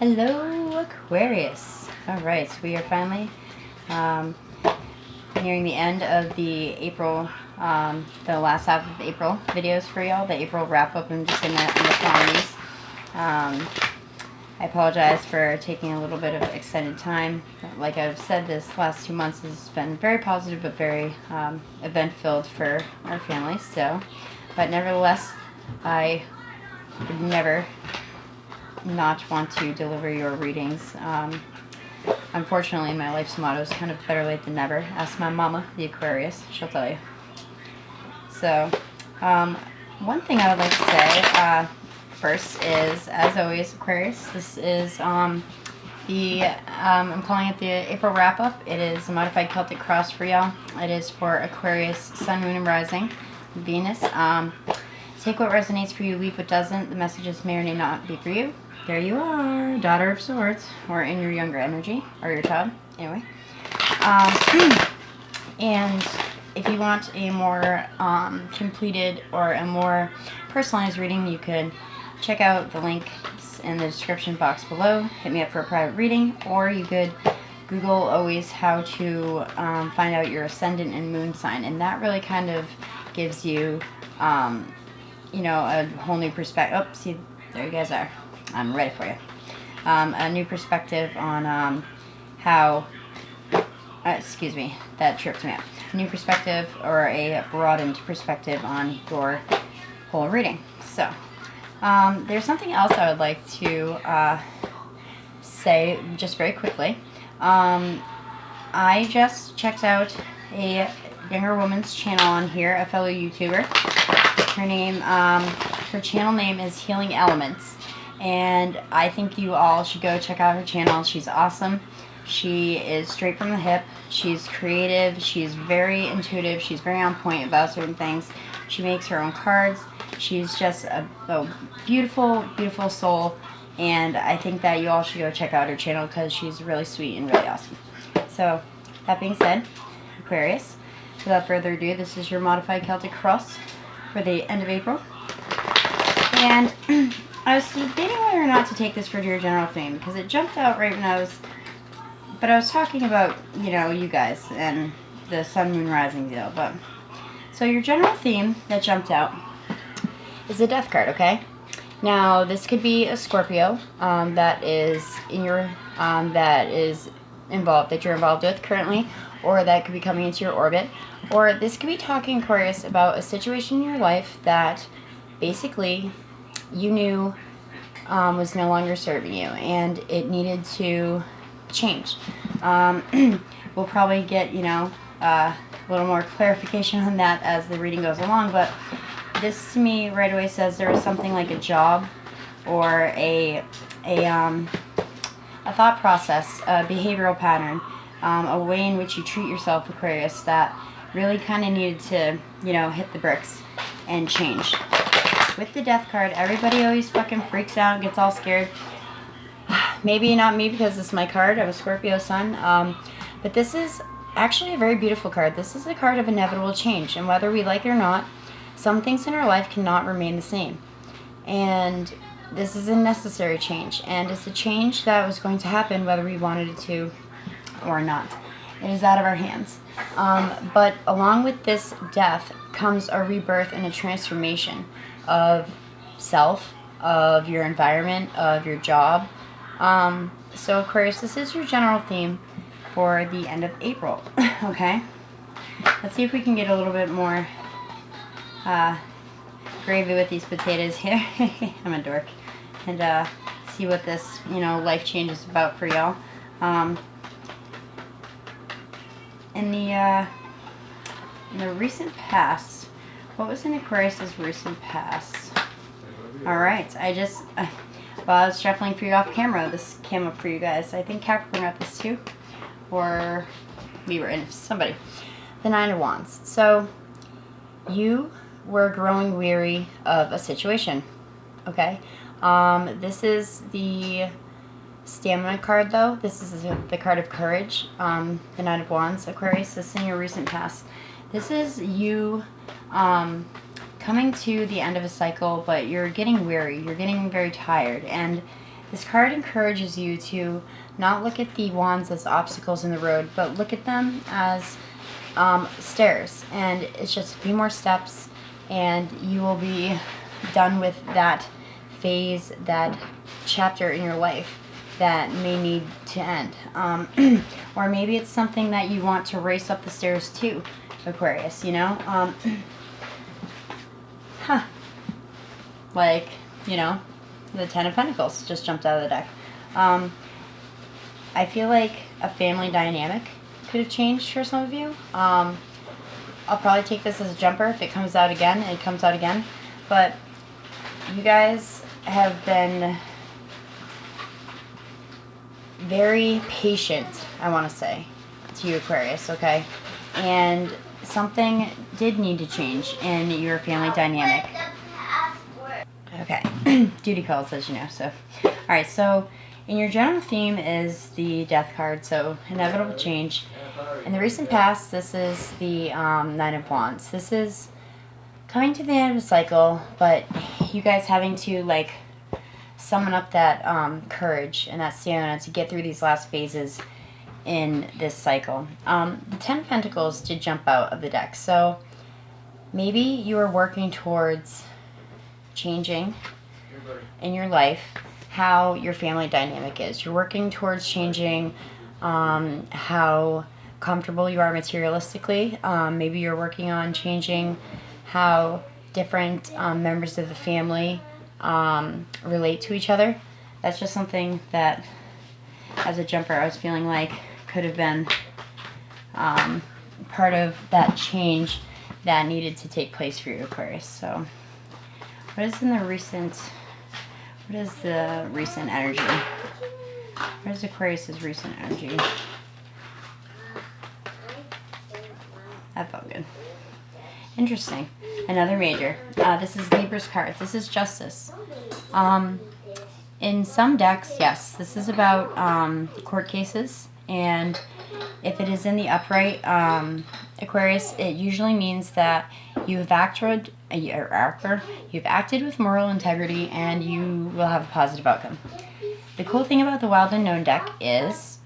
Hello, Aquarius. Alright, so we are finally nearing the end of the April, the last half of April videos for y'all, the April wrap-up. I'm just going to end up on these. I apologize for taking a little bit of extended time. Like I've said, this last 2 months has been very positive but very event-filled for our family. But nevertheless, I would never not want to deliver your readings. Unfortunately, my life's motto is kind of better late than never. Ask my mama, the Aquarius, she'll tell you. So, one thing I would like to say first is, as always, Aquarius, this is I'm calling it the April wrap-up. It is a modified Celtic cross for y'all. It is for Aquarius, Sun, Moon, and Rising, Venus. Take what resonates for you, leave what doesn't. The messages may or may not be for you. There you are, Daughter of Swords, or in your younger energy, or your child, anyway. And if you want a more completed or a more personalized reading, you could check out the links in the description box below. Hit me up for a private reading, or you could Google always how to find out your ascendant and moon sign, and that really kind of gives you, you know, a whole new perspective. Oh, see, there you guys are. I'm ready for you. A new perspective on how, excuse me, that tripped me up. A new perspective, or a broadened perspective on your whole reading. So, there's something else I would like to say just very quickly. I just checked out a younger woman's channel on here, a fellow YouTuber. Her channel name is Healing Elements. And I think you all should go check out her channel. She's awesome. She is straight from the hip. She's creative. She's very intuitive. She's very on point about certain things. She makes her own cards. She's just a beautiful, beautiful soul. And I think that you all should go check out her channel because she's really sweet and really awesome. So, that being said, Aquarius, without further ado, this is your modified Celtic cross for the end of April. And I was debating whether or not to take this for your general theme, because it jumped out right when I was talking about, you know, you guys and the Sun, Moon, Rising deal. But so your general theme that jumped out is the Death card, okay? Now this could be a Scorpio that is in your that you're involved with currently, or that could be coming into your orbit, or this could be talking, Aquarius, about a situation in your life that basically you knew was no longer serving you, and it needed to change. We'll probably get, you know, a little more clarification on that as the reading goes along, but this to me right away says there was something like a job or a thought process, a behavioral pattern, a way in which you treat yourself, Aquarius, that really kind of needed to, you know, hit the bricks and change. With the Death card, everybody always fucking freaks out and gets all scared. Maybe not me, because this is my card. I'm a Scorpio sun. But this is actually a very beautiful card. This is a card of inevitable change. And whether we like it or not, some things in our life cannot remain the same. And this is a necessary change. And it's a change that was going to happen whether we wanted it to or not. It is out of our hands. But along with this death comes a rebirth and a transformation of self, of your environment, of your job. So Aquarius, this is your general theme for the end of April. Okay? Let's see if we can get a little bit more gravy with these potatoes here. I'm a dork. And see what this, you know, life change is about for y'all. In the recent past, what was in Aquarius's recent past? Alright, while I was shuffling for you off camera, this came up for you guys. I think Capricorn got this too. Or we were in somebody. The Nine of Wands. So, you were growing weary of a situation. Okay? This is the Stamina card, though. This is the card of courage. The Nine of Wands, Aquarius. This is in your recent past. This is you coming to the end of a cycle, but you're getting weary. You're getting very tired. And This card encourages you to not look at the wands as obstacles in the road, but look at them as stairs. And it's just a few more steps, and you will be done with that phase, that chapter in your life that may need to end. Or maybe it's something that you want to race up the stairs to, Aquarius, you know? Like, you know, the Ten of Pentacles just jumped out of the deck. I feel like a family dynamic could have changed for some of you. I'll probably take this as a jumper. If it comes out again, it comes out again. But you guys have been very patient, I want to say, to you, Aquarius, okay? And something did need to change in your family dynamic. Okay, duty calls, as you know. So, all right. So, in your general theme is the Death card. So, inevitable change. In the recent past, this is the Nine of Wands. This is coming to the end of the cycle, but you guys having to like summon up that courage and that stamina to get through these last phases in this cycle. The Ten of Pentacles did jump out of the deck, so maybe you are working towards changing in your life how your family dynamic is. You're working towards changing how comfortable you are materialistically. Maybe you're working on changing how different members of the family relate to each other. That's just something that, as a jumper, I was feeling like could have been part of that change that needed to take place for you, Aquarius. So what is the recent energy? What is Aquarius's recent energy? That felt good. Interesting. Another major. This is Libra's card. This is Justice. In some decks, yes, this is about court cases, and if it is in the upright, Aquarius, it usually means that you've acted with moral integrity and you will have a positive outcome. The cool thing about the Wild Unknown deck is,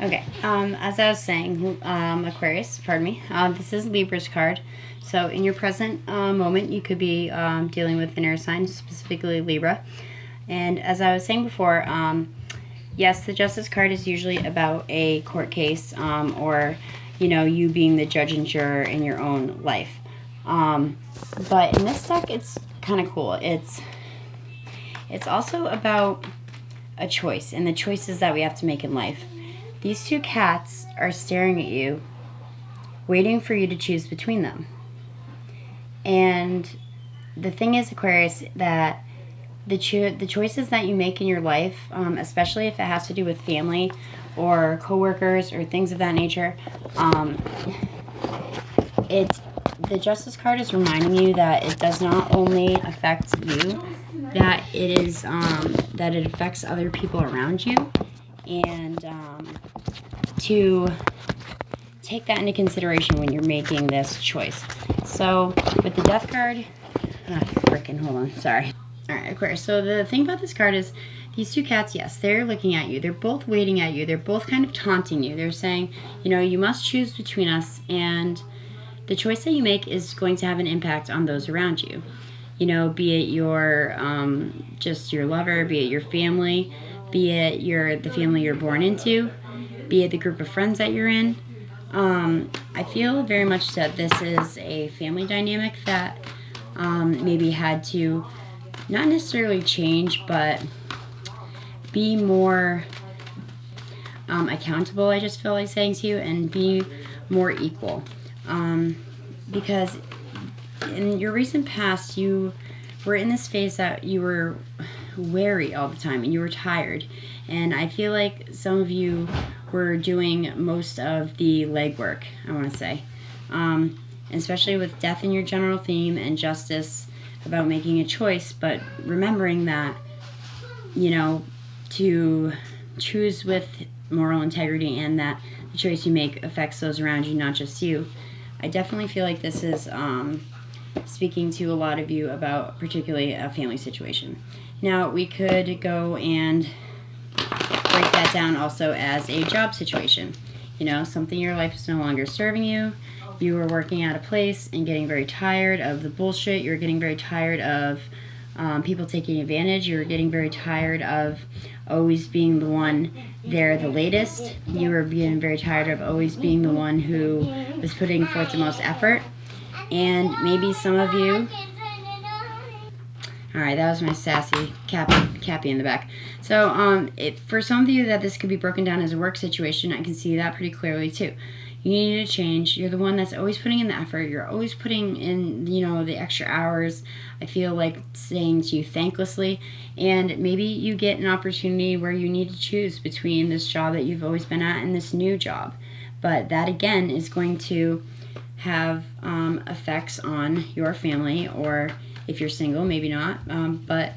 okay, as I was saying, Aquarius, pardon me, this is Libra's card. So in your present moment, you could be dealing with an air sign, specifically Libra. And as I was saying before, yes, the Justice card is usually about a court case, or, you know, you being the judge and juror in your own life. But in this deck, it's kind of cool. It's also about a choice and the choices that we have to make in life. These two cats are staring at you, waiting for you to choose between them. And the thing is, Aquarius, that the choices that you make in your life, especially if it has to do with family or coworkers or things of that nature, the Justice card is reminding you that it does not only affect you, that it is that it affects other people around you, and to take that into consideration when you're making this choice. So with the Death card, hold on, sorry. All right, Aquarius. So the thing about this card is these two cats, yes, they're looking at you. They're both waiting at you. They're both kind of taunting you. They're saying, you know, you must choose between us, and the choice that you make is going to have an impact on those around you. You know, be it your just your lover, be it your family, be it the family you're born into, be it the group of friends that you're in. I feel very much that this is a family dynamic that maybe had to not necessarily change, but be more accountable, I just feel like saying to you, and be more equal. Because in your recent past, you were in this phase that you were wary all the time and you were tired. And I feel like some of you were doing most of the legwork, I want to say. Especially with death in your general theme and justice, about making a choice, but remembering that, you know, to choose with moral integrity and that the choice you make affects those around you, not just you. I definitely feel like this is speaking to a lot of you about particularly a family situation. Now, we could go and break that down also as a job situation. You know, something in your life is no longer serving you. You were working at a place and getting very tired of the bullshit. You're getting very tired of people taking advantage. You're getting very tired of always being the one there the latest. You were getting very tired of always being the one who was putting forth the most effort. And maybe some of you... Alright, that was my sassy Cappy in the back. So, for some of you that this could be broken down as a work situation, I can see that pretty clearly too. You need to change. You're the one that's always putting in the effort. You're always putting in, you know, the extra hours. I feel like saying to you thanklessly. And maybe you get an opportunity where you need to choose between this job that you've always been at and this new job. But that, again, is going to have effects on your family, or if you're single, maybe not. But,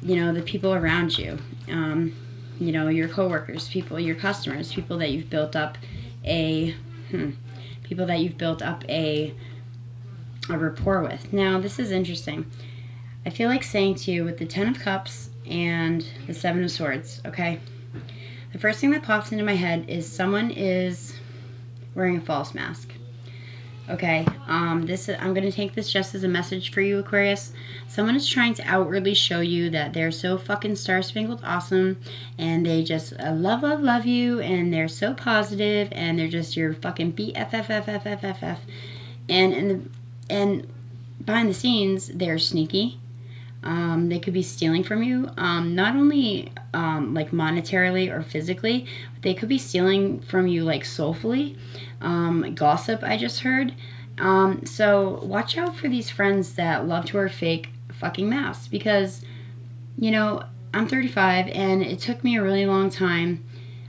you know, the people around you, you know, your coworkers, people, your customers, people that you've built up a rapport with. Now, this is interesting. I feel like saying to you with the 10 of Cups and the 7 of Swords, okay? The first thing that pops into my head is someone is wearing a false mask. Okay, I'm going to take this just as a message for you, Aquarius. Someone is trying to outwardly show you that they're so fucking star-spangled awesome, and they just love you, and they're so positive, and they're just your fucking BFFFFFFF. And behind the scenes, they're sneaky. They could be stealing from you, not only like monetarily or physically, but they could be stealing from you like soulfully. Gossip, I just heard. So watch out for these friends that love to wear fake fucking masks, because, you know, I'm 35 and it took me a really long time.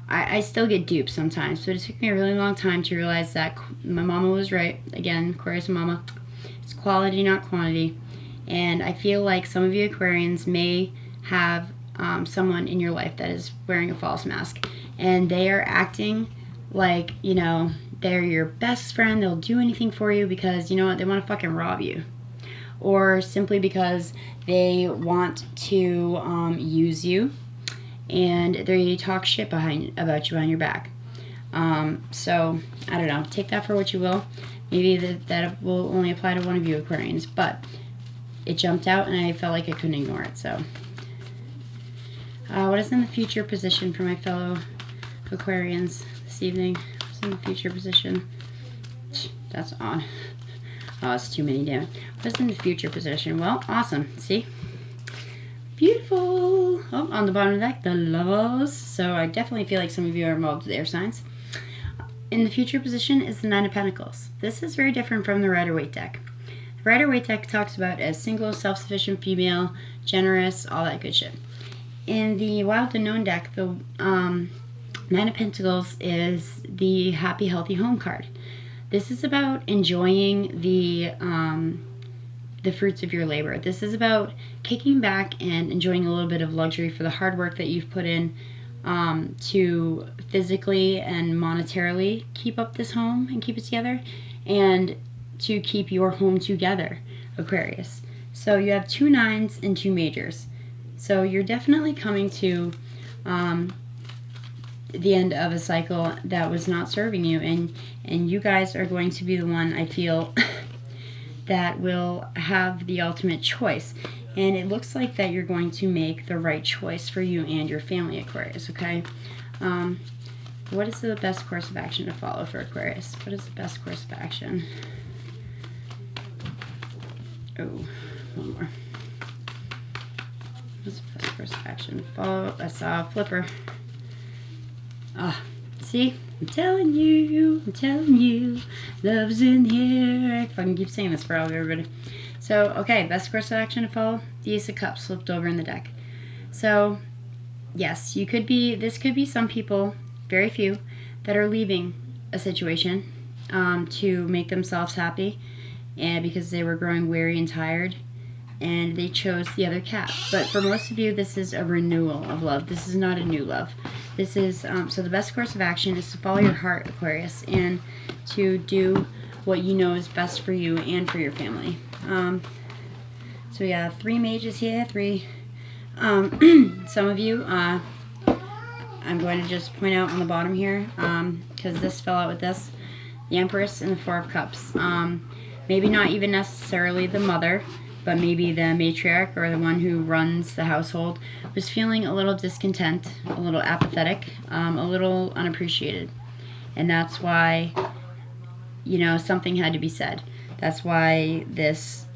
I still get duped sometimes, but it took me a really long time to realize that my mama was right. Again, Aquarius mama, it's quality, not quantity. And I feel like some of you Aquarians may have someone in your life that is wearing a false mask, and they are acting like, you know, they're your best friend. They'll do anything for you because, you know what, they want to fucking rob you. Or simply because they want to use you, and they talk shit about you behind your back. So, I don't know. Take that for what you will. Maybe that will only apply to one of you Aquarians, but it jumped out and I felt like I couldn't ignore it. So, what is in the future position for my fellow Aquarians this evening? What's in the future position? That's odd. Oh, it's too many, damn it. What's in the future position? Well, awesome. See? Beautiful. Oh, on the bottom of the deck, the Lovers. So I definitely feel like some of you are involved with air signs. In the future position is the Nine of Pentacles. This is very different from the Rider-Waite deck. The Rider-Waite deck talks about as single, self-sufficient female, generous, all that good shit. In the Wild Unknown deck, the Nine of Pentacles is the happy, healthy home card. This is about enjoying the fruits of your labor. This is about kicking back and enjoying a little bit of luxury for the hard work that you've put in to physically and monetarily keep up this home and keep it together, and to keep your home together, Aquarius. So you have 2 nines and 2 majors. So you're definitely coming to the end of a cycle that was not serving you, and you guys are going to be the one, I feel, that will have the ultimate choice. And it looks like that you're going to make the right choice for you and your family, Aquarius, okay? What is the best course of action to follow for Aquarius? What is the best course of action? Oh, one more. What's the best course of action to follow? I saw a flipper. Ah, see? I'm telling you, love's in here. I fucking keep saying this for all of everybody. So, okay, best course of action to follow. The Ace of Cups flipped over in the deck. So, yes, this could be some people, very few, that are leaving a situation to make themselves happy, and because they were growing weary and tired, and they chose the other cat. But for most of you, this is a renewal of love. This is not a new love. This is, so the best course of action is to follow your heart, Aquarius, and to do what you know is best for you and for your family. So we got 3 mages here, 3. Some of you, I'm going to just point out on the bottom here, because this fell out with this, the Empress and the 4 of Cups. Maybe not even necessarily the mother, but maybe the matriarch or the one who runs the household was feeling a little discontent, a little apathetic, a little unappreciated. And that's why, you know, something had to be said. That's why this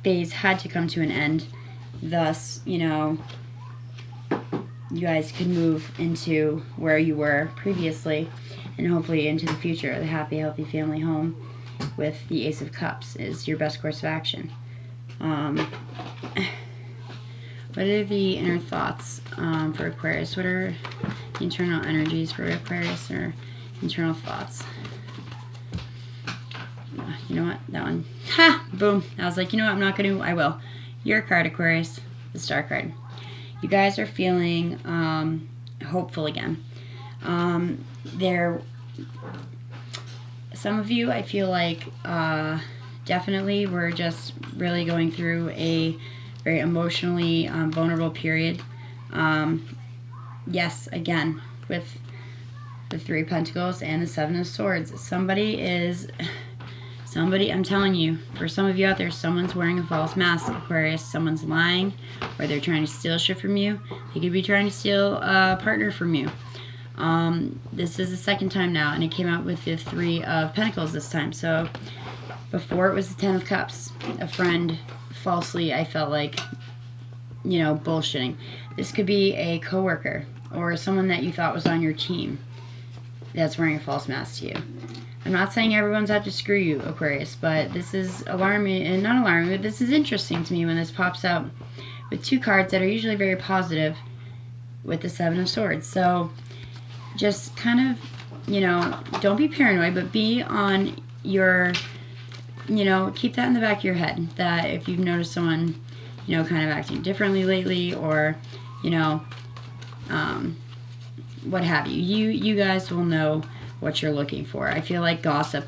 phase had to come to an end. Thus, you know, you guys could move into where you were previously and hopefully into the future. The happy, healthy family home with the Ace of Cups is your best course of action. What are the inner thoughts for Aquarius? What are the internal energies for Aquarius, or internal thoughts? You know what? That one. Ha! Boom. I was like, you know what? I'm not going to. I will. Your card, Aquarius. The Star card. You guys are feeling hopeful again. Some of you, I feel like, definitely were just really going through a very emotionally vulnerable period. Yes, again, with the 3 of Pentacles and the 7 of Swords. Somebody, I'm telling you, for some of you out there, someone's wearing a false mask, Aquarius. Someone's lying, or they're trying to steal shit from you. They could be trying to steal a partner from you. This is the second time now, and it came out with the 3 of Pentacles this time. So before it was the 10 of Cups. A friend falsely, I felt like, you know, bullshitting. This could be a coworker or someone that you thought was on your team that's wearing a false mask to you. I'm not saying everyone's out to screw you, Aquarius, but this is alarming, and not alarming, but this is interesting to me when this pops out with 2 cards that are usually very positive with the 7 of Swords. So just kind of, you know, don't be paranoid, but be on your, you know, keep that in the back of your head, that if you've noticed someone, you know, kind of acting differently lately, or, you know, what have you, you guys will know what you're looking for. I feel like gossip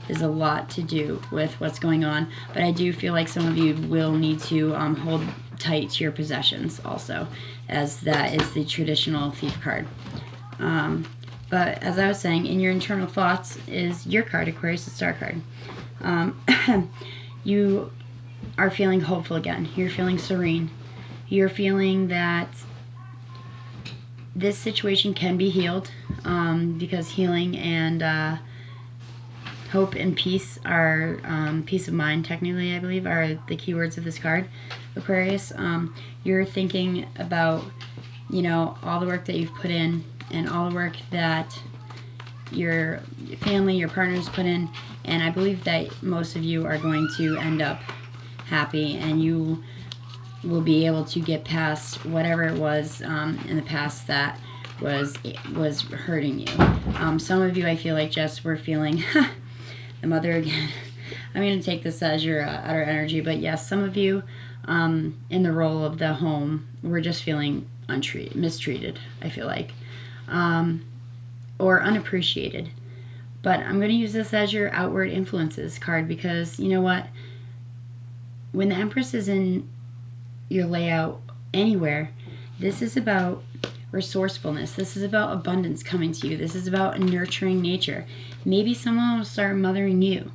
is a lot to do with what's going on, but I do feel like some of you will need to hold tight to your possessions also, as that is the traditional thief card. But as I was saying, in your internal thoughts is your card, Aquarius, the Star card. You are feeling hopeful again. You're feeling serene. You're feeling that this situation can be healed, because healing and hope and peace are, peace of mind, technically, I believe, are the key words of this card, Aquarius. You're thinking about, you know, all the work that you've put in and all the work that your family, your partners put in, and I believe that most of you are going to end up happy, and you will be able to get past whatever it was in the past that was hurting you. Some of you, I feel like, just were feeling the mother again. I'm going to take this as your outer energy, but yes, some of you in the role of the home were just feeling mistreated, I feel like, or unappreciated. But I'm going to use this as your outward influences card, because you know what? When the Empress is in your layout anywhere, this is about resourcefulness. This is about abundance coming to you. This is about nurturing nature. Maybe someone will start mothering you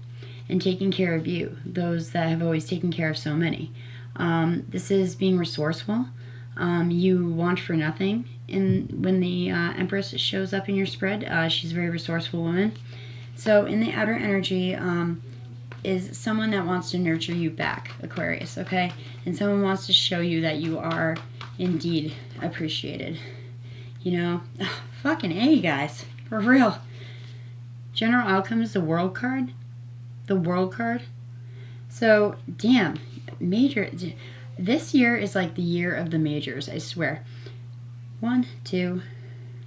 and taking care of you, those that have always taken care of so many. This is being resourceful. You want for nothing. And when the Empress shows up in your spread, she's a very resourceful woman. So in the outer energy is someone that wants to nurture you back, Aquarius, okay? And someone wants to show you that you are indeed appreciated. You know, fucking A, guys, for real. General outcome is the World card. The World card. So, damn, major. This year is like the year of the majors, I swear. 1, 2,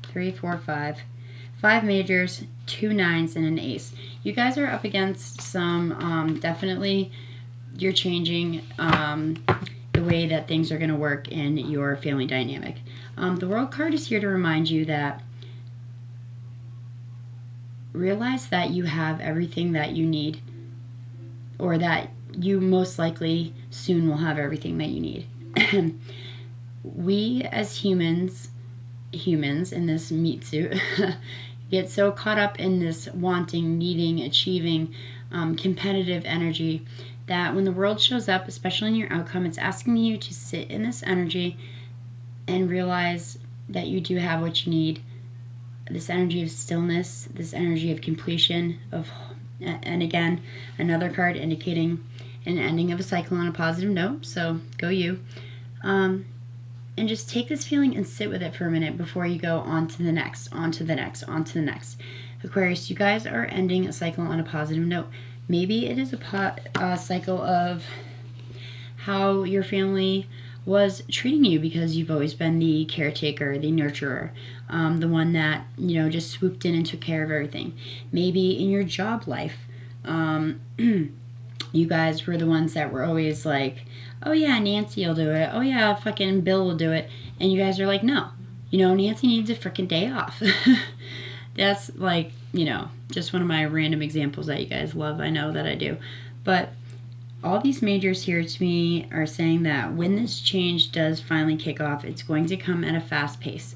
3, 4, 5. 5 majors, 2 nines, and an ace. You guys are up against some, definitely, you're changing the way that things are going to work in your family dynamic. The World card is here to remind you that realize that you have everything that you need, or that you most likely soon will have everything that you need. We as humans in this meat suit, get so caught up in this wanting, needing, achieving, competitive energy that when the world shows up, especially in your outcome, it's asking you to sit in this energy and realize that you do have what you need. This energy of stillness, this energy of completion, and again, another card indicating an ending of a cycle on a positive note. So go you. And just take this feeling and sit with it for a minute before you go on to the next, on to the next, on to the next. Aquarius, you guys are ending a cycle on a positive note. Maybe it is a cycle of how your family was treating you because you've always been the caretaker, the nurturer, the one that, just swooped in and took care of everything. Maybe in your job life, you guys were the ones that were always like, oh yeah, Nancy will do it. Oh yeah, fucking Bill will do it. And you guys are like, no. Nancy needs a freaking day off. That's like, just one of my random examples that you guys love. I know that I do. But all these majors here to me are saying that when this change does finally kick off, it's going to come at a fast pace.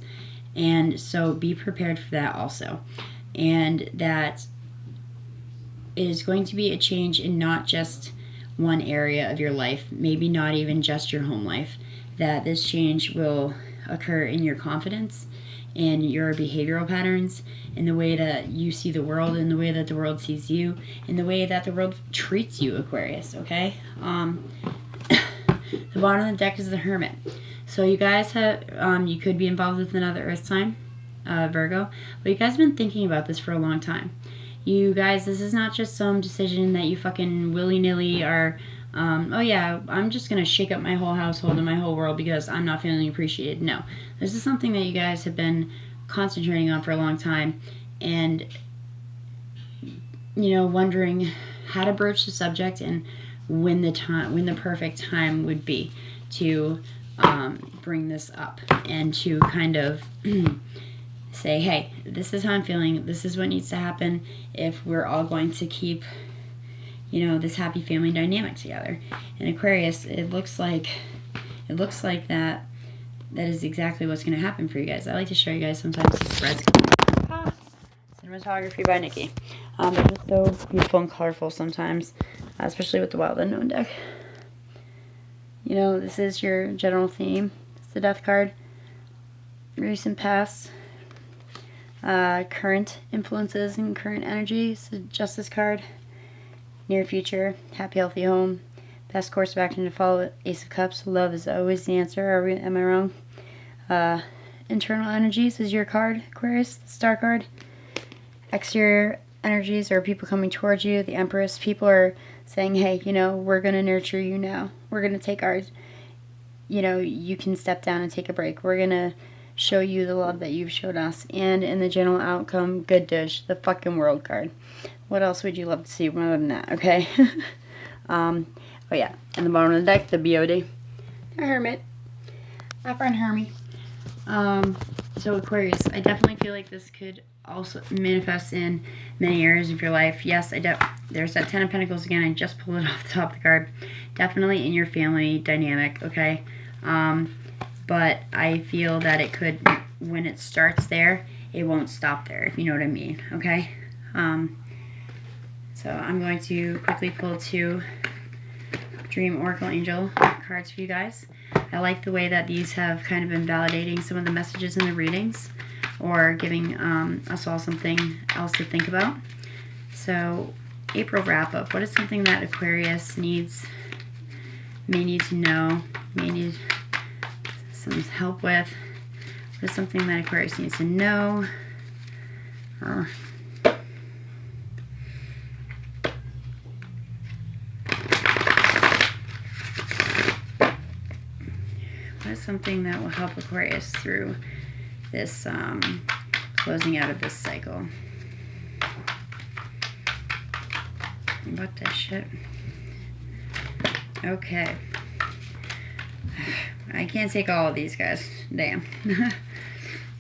And so be prepared for that also. And that it is going to be a change in not just one area of your life, maybe not even just your home life, that this change will occur in your confidence, in your behavioral patterns, in the way that you see the world, in the way that the world sees you, in the way that the world treats you, Aquarius, okay? The bottom of the deck is the Hermit. So you guys have, you could be involved with another Earth sign, Virgo, but you guys have been thinking about this for a long time. You guys, this is not just some decision that you fucking willy-nilly are, oh yeah, I'm just going to shake up my whole household and my whole world because I'm not feeling appreciated. No, this is something that you guys have been concentrating on for a long time and, wondering how to broach the subject and when the perfect time would be to bring this up and to kind of say, hey, this is how I'm feeling. This is what needs to happen if we're all going to keep, this happy family dynamic together. And Aquarius, it looks like that is exactly what's going to happen for you guys. I like to show you guys sometimes the spreads. Cinematography by Nikki. They're just so beautiful and colorful sometimes, especially with the Wild Unknown deck. This is your general theme. It's the Death card. Recent past. Current influences and current energies, the Justice card. Near future, happy, healthy home. Best course of action to follow, Ace of Cups. Love is always the answer. Am I wrong? Internal energies is your card, Aquarius, the Star card. Exterior energies are people coming towards you, the Empress. People are saying, hey, we're going to nurture you now. We're going to take ours. You can step down and take a break. We're going to show you the love that you've showed us. And in the general outcome, good dish, the fucking World card. What else would you love to see more than that, okay? Oh yeah, and the bottom of the deck, the BOD. The Hermit. My friend Hermie. So Aquarius, I definitely feel like this could also manifest in many areas of your life. Yes, there's that Ten of Pentacles again. I just pulled it off the top of the card. Definitely in your family dynamic, okay? But I feel that it could, when it starts there, it won't stop there, if you know what I mean, okay? So I'm going to quickly pull 2 Dream Oracle Angel cards for you guys. I like the way that these have kind of been validating some of the messages in the readings or giving us all something else to think about. So, April wrap-up. What is something that Aquarius may need to know, may need some help with? What is something that Aquarius needs to know? Or what is something that will help Aquarius through this closing out of this cycle? What the shit? Okay. I can't take all of these, guys. Damn.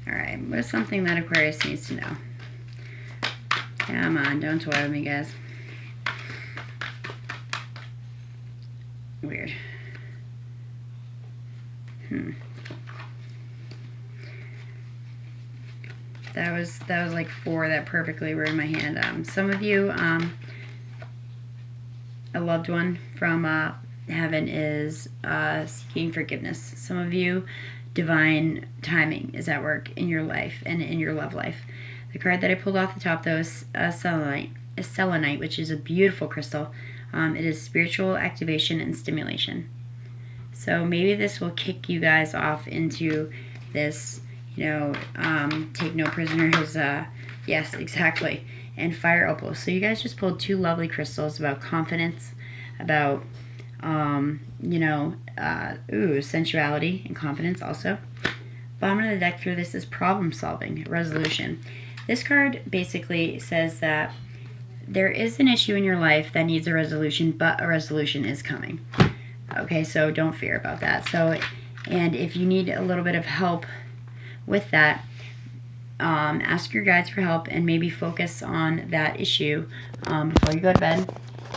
Alright, what is something that Aquarius needs to know? Come on, don't toy with me, guys. Weird. That was like 4 that perfectly were in my hand. Some of you, a loved one from heaven is seeking forgiveness. Some of you, divine timing is at work in your life and in your love life. The card that I pulled off the top, though, is selenite, which is a beautiful crystal. It is spiritual activation and stimulation. So maybe this will kick you guys off into this, take no prisoners. Yes, exactly. And fire opal. So you guys just pulled 2 lovely crystals about confidence, about, sensuality and confidence also. Bottom of the deck through this is problem solving, resolution. This card basically says that there is an issue in your life that needs a resolution, but a resolution is coming. Okay, so don't fear about that. So, and if you need a little bit of help with that, ask your guides for help and maybe focus on that issue before you go to bed,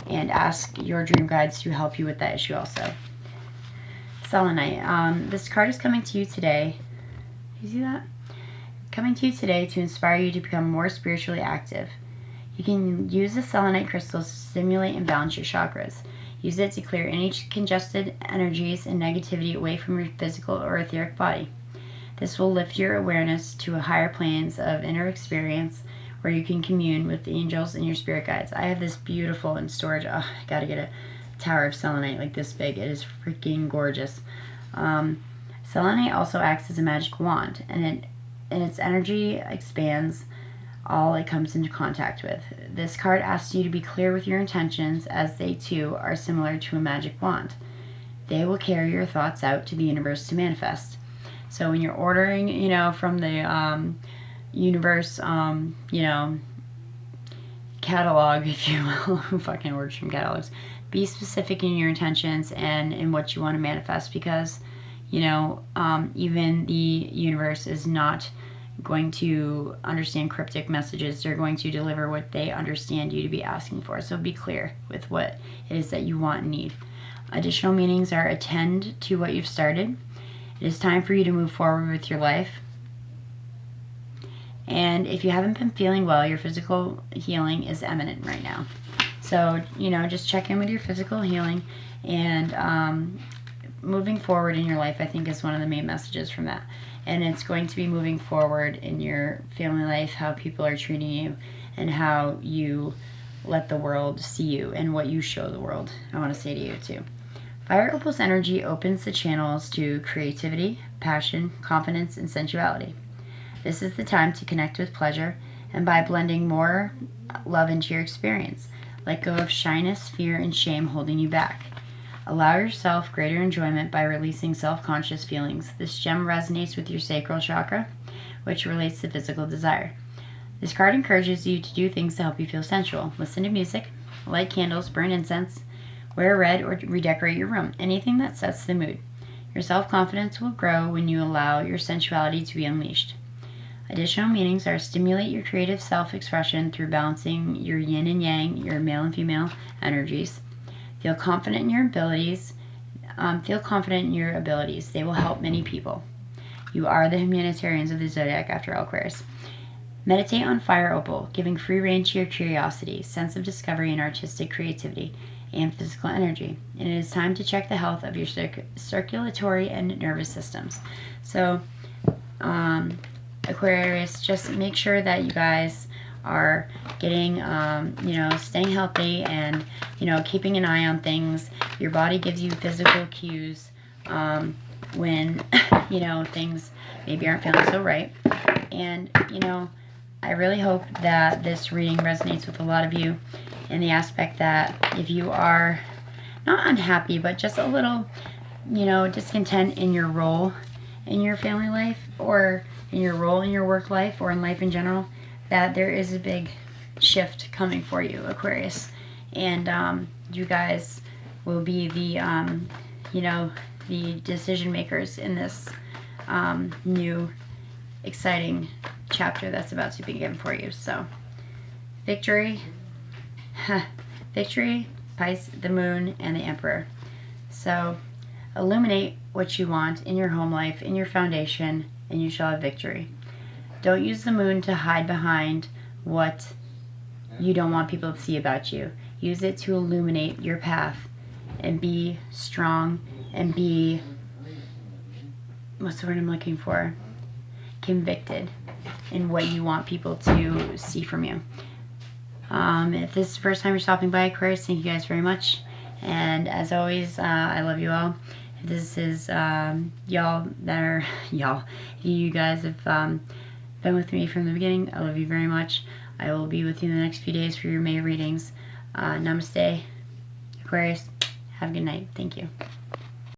and ask your dream guides to help you with that issue also. Selenite. This card is coming to you today. You see that? Coming to you today to inspire you to become more spiritually active. You can use the selenite crystals to stimulate and balance your chakras. Use it to clear any congested energies and negativity away from your physical or etheric body. This will lift your awareness to higher planes of inner experience where you can commune with the angels and your spirit guides. I have this beautiful in storage. Oh, I gotta get a tower of selenite like this big. It is freaking gorgeous. Selenite also acts as a magic wand, and its energy expands all it comes into contact with. This card asks you to be clear with your intentions, as they too are similar to a magic wand. They will carry your thoughts out to the universe to manifest. So when you're ordering, from the universe, catalog, if you will, who fucking orders from catalogs, be specific in your intentions and in what you want to manifest, because, even the universe is not going to understand cryptic messages. They're going to deliver what they understand you to be asking for. So be clear with what it is that you want and need. Additional meanings are attend to what you've started. It is time for you to move forward with your life. And if you haven't been feeling well, your physical healing is imminent right now. So, just check in with your physical healing, and moving forward in your life, I think, is one of the main messages from that. And it's going to be moving forward in your family life, how people are treating you, and how you let the world see you and what you show the world. I want to say to you too. Fire opal's energy opens the channels to creativity, passion, confidence, and sensuality. This is the time to connect with pleasure, and by blending more love into your experience, let go of shyness, fear, and shame holding you back. Allow yourself greater enjoyment by releasing self-conscious feelings. This gem resonates with your sacral chakra, which relates to physical desire. This card encourages you to do things to help you feel sensual. Listen to music, light candles, burn incense, wear red, or redecorate your room. Anything that sets the mood. Your self-confidence will grow when you allow your sensuality to be unleashed. Additional meanings are stimulate your creative self-expression through balancing your yin and yang, your male and female energies. Feel confident in your abilities. They will help many people. You are the humanitarians of the Zodiac, after all, Aquarius. Meditate on fire opal, giving free rein to your curiosity, sense of discovery, and artistic creativity, and physical energy. And it is time to check the health of your circulatory and nervous systems. So, Aquarius, just make sure that you guys are getting, staying healthy and, keeping an eye on things. Your body gives you physical cues when, things maybe aren't feeling so right. And, I really hope that this reading resonates with a lot of you in the aspect that if you are not unhappy, but just a little, discontent in your role in your family life, or in your role in your work life, or in life in general, that there is a big shift coming for you, Aquarius. And you guys will be the, the decision makers in this new exciting chapter that's about to begin for you. So, victory, Pisces, the moon, and the Emperor. So illuminate what you want in your home life, in your foundation, and you shall have victory. Don't use the moon to hide behind what you don't want people to see about you. Use it to illuminate your path and be strong and be, what's the word I'm looking for? Convicted in what you want people to see from you. If this is the first time you're stopping by Aquarius, thank you guys very much. And as always, I love you all. If this is y'all that are, y'all, you guys have been with me from the beginning, I love you very much. I will be with you in the next few days for your May readings. Namaste, Aquarius. Have a good night. Thank you.